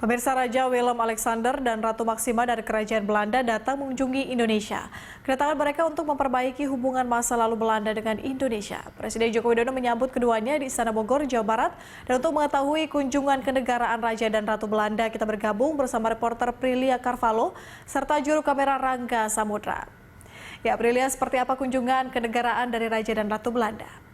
Pemirsa, Raja Willem Alexander dan Ratu Maxima dari Kerajaan Belanda datang mengunjungi Indonesia. Kedatangan mereka untuk memperbaiki hubungan masa lalu Belanda dengan Indonesia. Presiden Joko Widodo menyambut keduanya di Istana Bogor, Jawa Barat. Dan untuk mengetahui kunjungan kenegaraan Raja dan Ratu Belanda, kita bergabung bersama reporter Prilia Carvalho serta juru kamera Rangga Samudra. Ya, Prilia, seperti apa kunjungan kenegaraan dari Raja dan Ratu Belanda?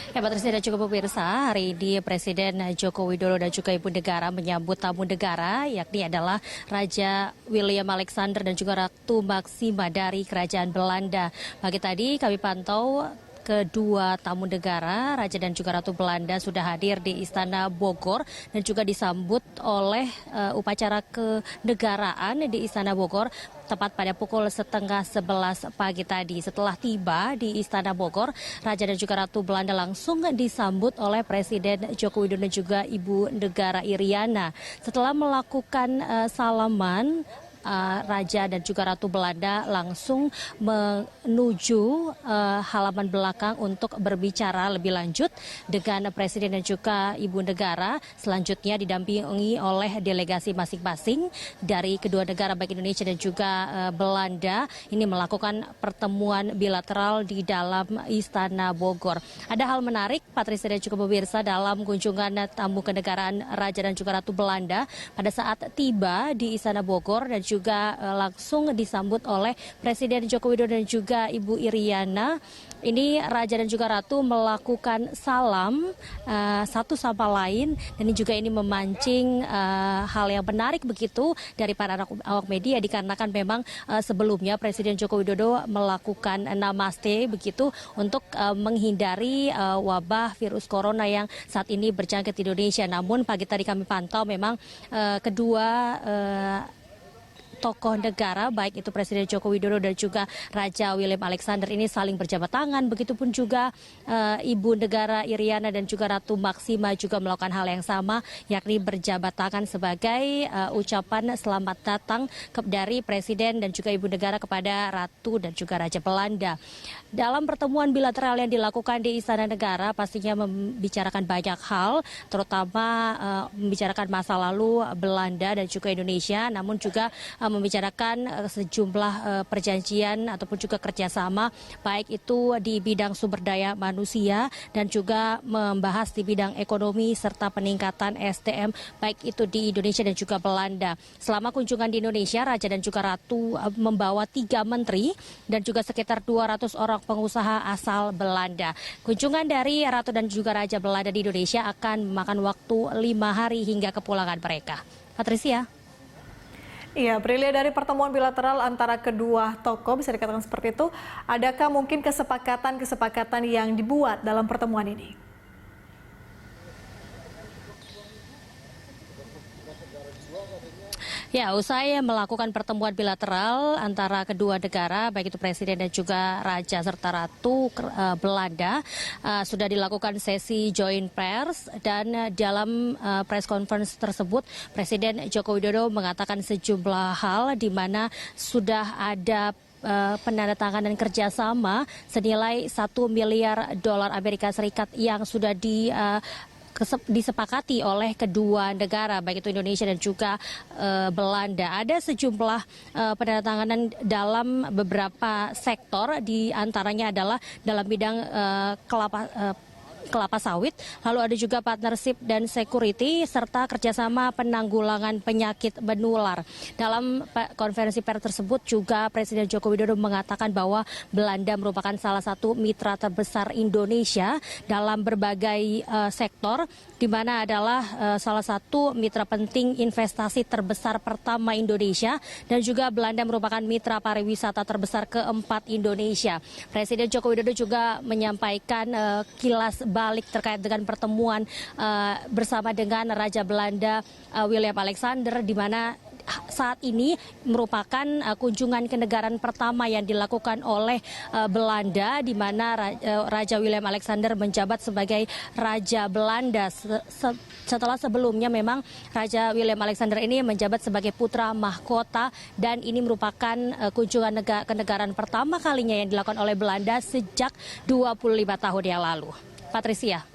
Ya, Patricia dan juga pemirsa, hari ini Presiden Joko Widodo dan juga Ibu Negara menyambut tamu negara, yakni adalah Raja Willem Alexander dan juga Ratu Maxima dari Kerajaan Belanda. Pagi tadi kami pantau kedua tamu negara, Raja dan juga Ratu Belanda sudah hadir di Istana Bogor dan juga disambut oleh upacara kenegaraan di Istana Bogor tepat pada pukul 10:30 pagi tadi. Setelah tiba di Istana Bogor, Raja dan juga Ratu Belanda langsung disambut oleh Presiden Joko Widodo dan juga Ibu Negara Iriana. Setelah melakukan salaman, Raja dan juga Ratu Belanda langsung menuju halaman belakang untuk berbicara lebih lanjut dengan Presiden dan juga Ibu Negara. Selanjutnya didampingi oleh delegasi masing-masing dari kedua negara baik Indonesia dan juga Belanda. Ini melakukan pertemuan bilateral di dalam Istana Bogor. Ada hal menarik, Patricia dan juga pemirsa, dalam kunjungan tamu kenegaraan Raja dan juga Ratu Belanda pada saat tiba di Istana Bogor dan juga langsung disambut oleh Presiden Joko Widodo dan juga Ibu Iriana. Ini Raja dan juga Ratu melakukan salam satu sama lain, dan ini memancing hal yang menarik begitu dari para awak media, dikarenakan memang sebelumnya Presiden Joko Widodo melakukan namaste begitu untuk menghindari wabah virus corona yang saat ini berjangkit di Indonesia. Namun pagi tadi kami pantau memang kedua tokoh negara, baik itu Presiden Joko Widodo dan juga Raja Willem Alexander ini saling berjabat tangan. Begitupun juga Ibu Negara Iriana dan juga Ratu Maxima juga melakukan hal yang sama, yakni berjabat tangan sebagai ucapan selamat datang dari Presiden dan juga Ibu Negara kepada Ratu dan juga Raja Belanda. Dalam pertemuan bilateral yang dilakukan di Istana Negara pastinya membicarakan banyak hal, terutama membicarakan masa lalu Belanda dan juga Indonesia, namun juga membicarakan sejumlah perjanjian ataupun juga kerjasama, baik itu di bidang sumber daya manusia dan juga membahas di bidang ekonomi serta peningkatan SDM, baik itu di Indonesia dan juga Belanda. Selama kunjungan di Indonesia, Raja dan juga Ratu membawa 3 menteri dan juga sekitar 200 orang pengusaha asal Belanda. Kunjungan dari Ratu dan juga Raja Belanda di Indonesia akan memakan waktu 5 hari hingga kepulangan mereka. Patricia. Iya, Prilia, dari pertemuan bilateral antara kedua tokoh, bisa dikatakan seperti itu, adakah mungkin kesepakatan yang dibuat dalam pertemuan ini? Ya, usai melakukan pertemuan bilateral antara kedua negara, baik itu Presiden dan juga Raja serta Ratu Belanda, sudah dilakukan sesi joint press, dan dalam press conference tersebut Presiden Joko Widodo mengatakan sejumlah hal di mana sudah ada penandatanganan kerjasama senilai $1 miliar Amerika Serikat yang sudah disepakati oleh kedua negara, baik itu Indonesia dan juga Belanda. Ada sejumlah penandatanganan dalam beberapa sektor, di antaranya adalah dalam bidang kelapa sawit, lalu ada juga partnership dan security, serta kerjasama penanggulangan penyakit menular. Dalam konferensi pers tersebut juga Presiden Joko Widodo mengatakan bahwa Belanda merupakan salah satu mitra terbesar Indonesia dalam berbagai sektor, di mana adalah salah satu mitra penting investasi terbesar pertama Indonesia, dan juga Belanda merupakan mitra pariwisata terbesar keempat Indonesia. Presiden Joko Widodo juga menyampaikan kilas balik terkait dengan pertemuan bersama dengan Raja Belanda Willem Alexander, di mana saat ini merupakan kunjungan kenegaraan pertama yang dilakukan oleh Belanda, di mana Raja Willem Alexander menjabat sebagai Raja Belanda. Setelah sebelumnya memang Raja Willem Alexander ini menjabat sebagai putra mahkota, dan ini merupakan kunjungan kenegaraan pertama kalinya yang dilakukan oleh Belanda sejak 25 tahun yang lalu. Patricia.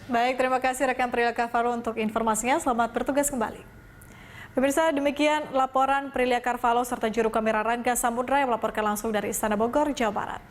Baik, terima kasih rekan Prilia Carvalho untuk informasinya. Selamat bertugas kembali. Pemirsa, demikian laporan Prilia Carvalho serta juru kamera Rangga Samudra yang melaporkan langsung dari Istana Bogor, Jawa Barat.